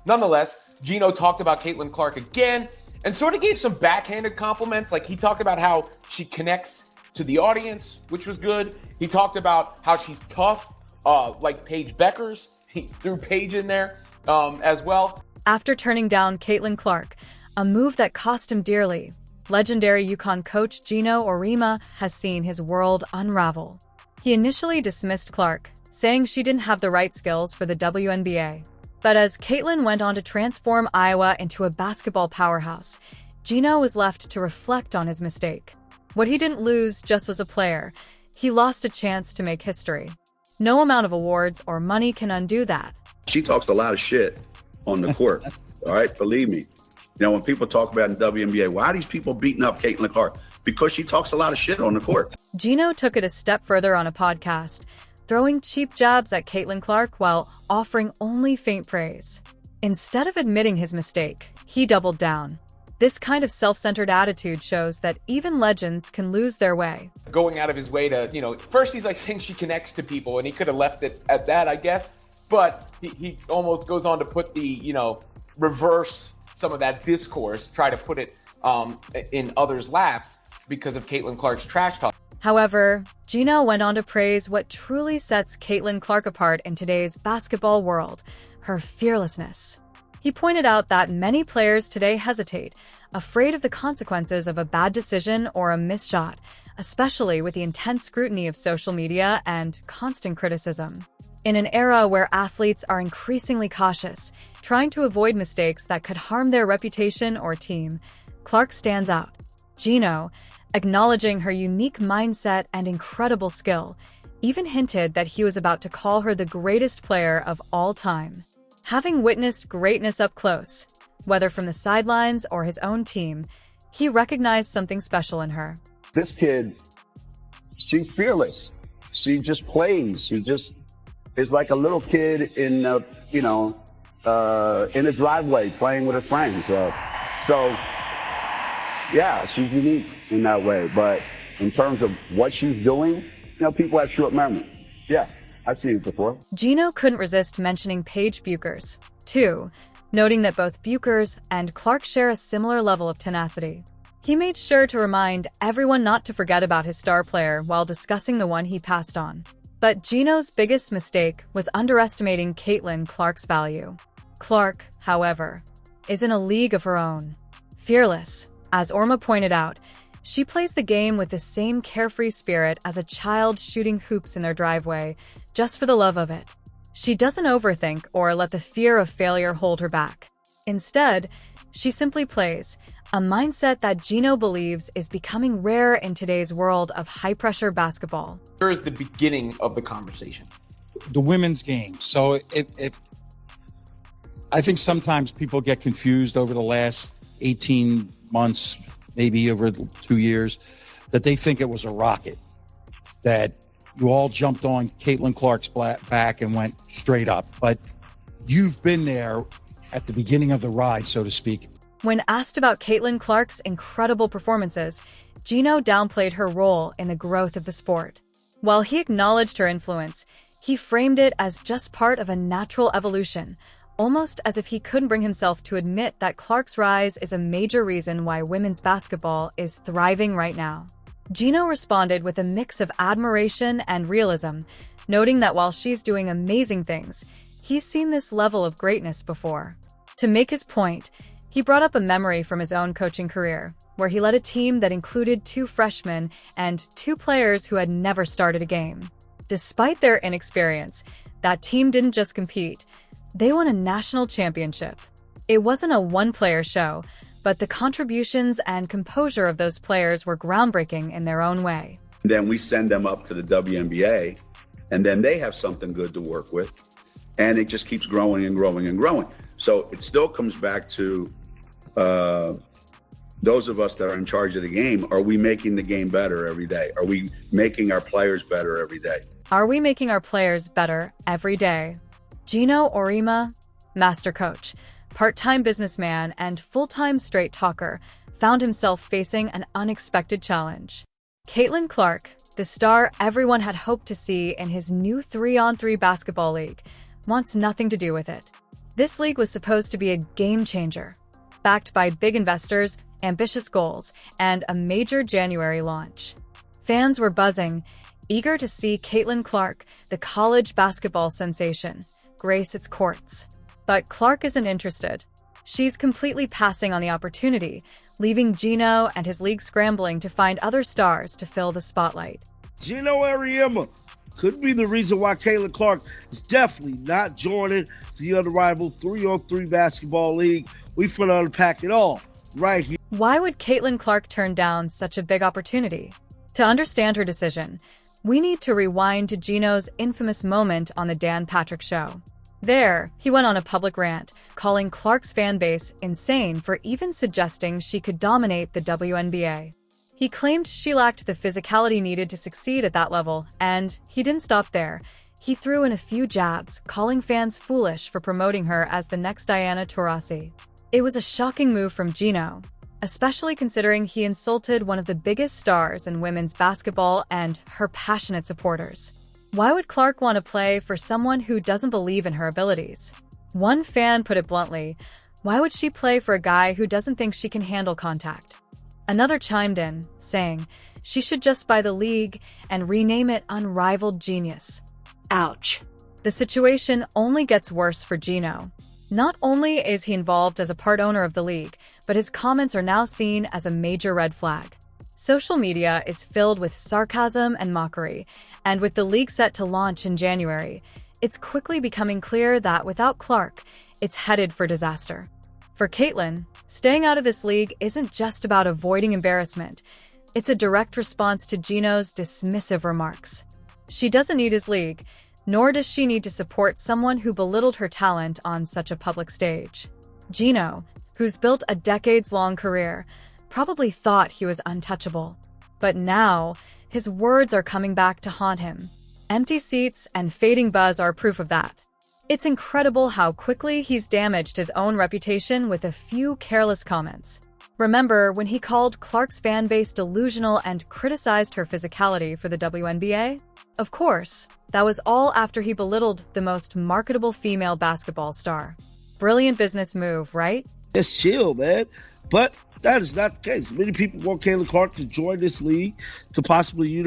Nonetheless, Geno talked about Caitlin Clark again and sort of gave some backhanded compliments. Like he talked about how she connects to the audience, which was good. He talked about how she's tough, like Paige Beckers. He threw Paige in there as well. After turning down Caitlin Clark, a move that cost him dearly, legendary UConn coach Geno Auriemma has seen his world unravel. He initially dismissed Clark, saying she didn't have the right skills for the WNBA. But as Caitlin went on to transform Iowa into a basketball powerhouse, Geno was left to reflect on his mistake. What he didn't lose just was a player. He lost a chance to make history. No amount of awards or money can undo that. She talks a lot of shit on the court, all right? Believe me. You know, when people talk about in WNBA, why are these people beating up Caitlin Clark? Because she talks a lot of shit on the court. Geno took it a step further on a podcast, throwing cheap jabs at Caitlin Clark while offering only faint praise. Instead of admitting his mistake, he doubled down. This kind of self-centered attitude shows that even legends can lose their way. Going out of his way to, first he's like saying she connects to people, and he could have left it at that, I guess. But he almost goes on to put the, reverse some of that discourse, try to put it in others' laps because of Caitlin Clark's trash talk. However, Geno went on to praise what truly sets Caitlin Clark apart in today's basketball world, her fearlessness. He pointed out that many players today hesitate, afraid of the consequences of a bad decision or a missed shot, especially with the intense scrutiny of social media and constant criticism. In an era where athletes are increasingly cautious, trying to avoid mistakes that could harm their reputation or team, Clark stands out. Geno, acknowledging her unique mindset and incredible skill, even hinted that he was about to call her the greatest player of all time. Having witnessed greatness up close, whether from the sidelines or his own team, he recognized something special in her. This kid, she's fearless. She just plays. She just is like a little kid in a driveway playing with her friends. So, yeah, she's unique in that way. But in terms of what she's doing, people have short memory. Yeah. I've seen it before. Geno couldn't resist mentioning Paige Bueckers, too, noting that both Bueckers and Clark share a similar level of tenacity. He made sure to remind everyone not to forget about his star player while discussing the one he passed on. But Geno's biggest mistake was underestimating Caitlin Clark's value. Clark, however, is in a league of her own. Fearless, as Auriemma pointed out, she plays the game with the same carefree spirit as a child shooting hoops in their driveway, just for the love of it. She doesn't overthink or let the fear of failure hold her back. Instead, she simply plays, a mindset that Geno believes is becoming rare in today's world of high-pressure basketball. Here is the beginning of the conversation. The women's game. So I think sometimes people get confused over the last 18 months, maybe over 2 years, that they think it was a rocket, that you all jumped on Caitlin Clark's back and went straight up. But you've been there at the beginning of the ride, so to speak. When asked about Caitlin Clark's incredible performances, Geno downplayed her role in the growth of the sport. While he acknowledged her influence, he framed it as just part of a natural evolution, almost as if he couldn't bring himself to admit that Clark's rise is a major reason why women's basketball is thriving right now. Geno responded with a mix of admiration and realism, noting that while she's doing amazing things, he's seen this level of greatness before. To make his point, he brought up a memory from his own coaching career, where he led a team that included 2 freshmen and 2 players who had never started a game. Despite their inexperience, that team didn't just compete, they won a national championship. It wasn't a one-player show, but the contributions and composure of those players were groundbreaking in their own way. Then we send them up to the WNBA, and then they have something good to work with, and it just keeps growing and growing and growing. So it still comes back to those of us that are in charge of the game. Are we making the game better every day? Are we making our players better every day? Are we making our players better every day? Geno Auriemma, master coach, part-time businessman, and full-time straight talker, found himself facing an unexpected challenge. Caitlin Clark, the star everyone had hoped to see in his new 3-on-3 basketball league, wants nothing to do with it. This league was supposed to be a game changer, backed by big investors, ambitious goals, and a major January launch. Fans were buzzing, eager to see Caitlin Clark, the college basketball sensation, grace its courts. But Clark isn't interested. She's completely passing on the opportunity, leaving Geno and his league scrambling to find other stars to fill the spotlight. Geno Auriemma could be the reason why Caitlin Clark is definitely not joining the unrivaled 3-on-3 basketball league. We finna unpack it all right here. Why would Caitlin Clark turn down such a big opportunity? To understand her decision, we need to rewind to Geno's infamous moment on the Dan Patrick Show. There, he went on a public rant, calling Clark's fanbase insane for even suggesting she could dominate the WNBA. He claimed she lacked the physicality needed to succeed at that level, and he didn't stop there. He threw in a few jabs, calling fans foolish for promoting her as the next Diana Taurasi. It was a shocking move from Geno, especially considering he insulted one of the biggest stars in women's basketball and her passionate supporters. Why would Clark want to play for someone who doesn't believe in her abilities? One fan put it bluntly, why would she play for a guy who doesn't think she can handle contact? Another chimed in, saying she should just buy the league and rename it Unrivaled Genius. Ouch. The situation only gets worse for Geno. Not only is he involved as a part owner of the league, but his comments are now seen as a major red flag. Social media is filled with sarcasm and mockery, and with the league set to launch in January, it's quickly becoming clear that without Clark, it's headed for disaster. For Caitlin, staying out of this league isn't just about avoiding embarrassment. It's a direct response to Geno's dismissive remarks. She doesn't need his league, nor does she need to support someone who belittled her talent on such a public stage. Geno, who's built a decades-long career, probably thought he was untouchable. But now, his words are coming back to haunt him. Empty seats and fading buzz are proof of that. It's incredible how quickly he's damaged his own reputation with a few careless comments. Remember when he called Clark's fanbase delusional and criticized her physicality for the WNBA? Of course, that was all after he belittled the most marketable female basketball star. Brilliant business move, right? Just chill, man. But that is not the case. Many people want Caitlin Clark to join this league to possibly,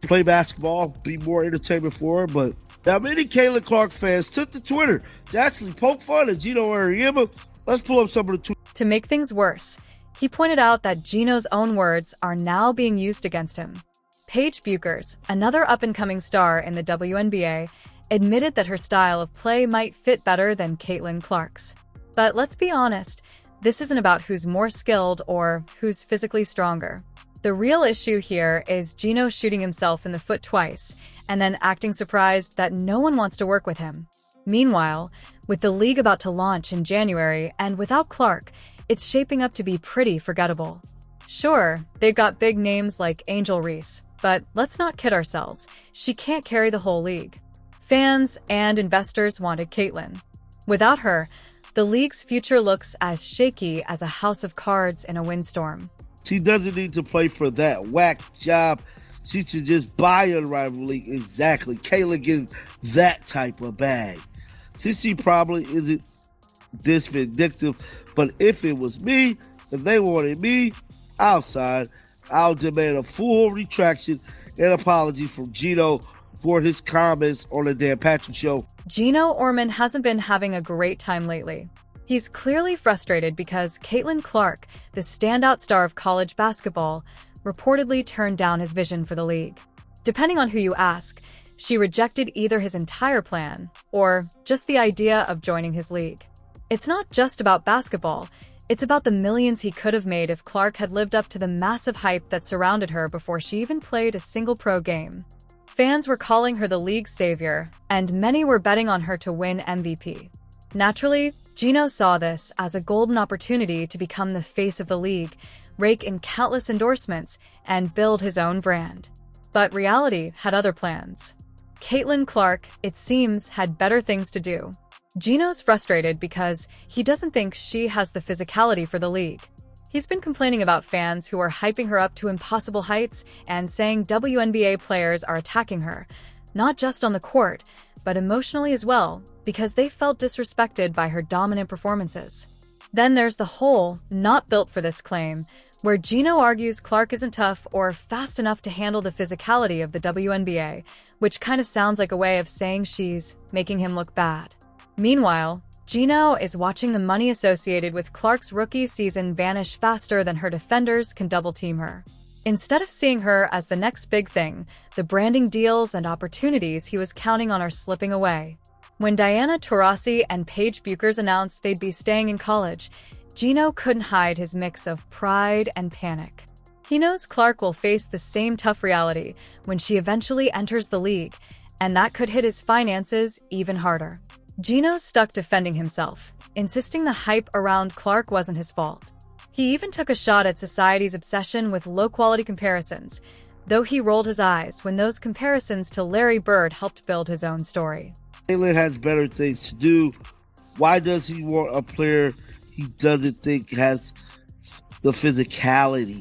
play basketball, be more entertainment for her. But now many Caitlin Clark fans took to Twitter to actually poke fun at Geno Auriemma. Let's pull up some of the tweets. To make things worse, he pointed out that Geno's own words are now being used against him. Paige Buchers, another up-and-coming star in the WNBA, admitted that her style of play might fit better than Caitlin Clark's. But let's be honest, this isn't about who's more skilled or who's physically stronger. The real issue here is Geno shooting himself in the foot twice and then acting surprised that no one wants to work with him. Meanwhile, with the league about to launch in January and without Clark, it's shaping up to be pretty forgettable. Sure, they've got big names like Angel Reese, but let's not kid ourselves, she can't carry the whole league. Fans and investors wanted Caitlin. Without her, the league's future looks as shaky as a house of cards in a windstorm. She doesn't need to play for that whack job. She should just buy a rival league. Exactly. Caitlin getting that type of bag. She probably isn't this vindictive, but if it was me, if they wanted me outside, I'll demand a full retraction and apology from Geno for his comments on the Dan Patrick Show. Geno Auriemma hasn't been having a great time lately. He's clearly frustrated because Caitlin Clark, the standout star of college basketball, reportedly turned down his vision for the league. Depending on who you ask, she rejected either his entire plan or just the idea of joining his league. It's not just about basketball, it's about the millions he could have made if Clark had lived up to the massive hype that surrounded her before she even played a single pro game. Fans were calling her the league's savior, and many were betting on her to win MVP. Naturally, Geno saw this as a golden opportunity to become the face of the league, rake in countless endorsements, and build his own brand. But reality had other plans. Caitlin Clark, it seems, had better things to do. Geno's frustrated because he doesn't think she has the physicality for the league. He's been complaining about fans who are hyping her up to impossible heights and saying WNBA players are attacking her, not just on the court, but emotionally as well, because they felt disrespected by her dominant performances. Then there's the whole "not built for this" claim, where Geno argues Clark isn't tough or fast enough to handle the physicality of the WNBA, which kind of sounds like a way of saying she's making him look bad. Meanwhile, Geno is watching the money associated with Clark's rookie season vanish faster than her defenders can double-team her. Instead of seeing her as the next big thing, the branding deals and opportunities he was counting on are slipping away. When Diana Taurasi and Paige Buchers announced they'd be staying in college, Geno couldn't hide his mix of pride and panic. He knows Clark will face the same tough reality when she eventually enters the league, and that could hit his finances even harder. Geno's stuck defending himself, insisting the hype around Clark wasn't his fault. He even took a shot at society's obsession with low-quality comparisons, though he rolled his eyes when those comparisons to Larry Bird helped build his own story. Taylor has better things to do. Why does he want a player he doesn't think has the physicality?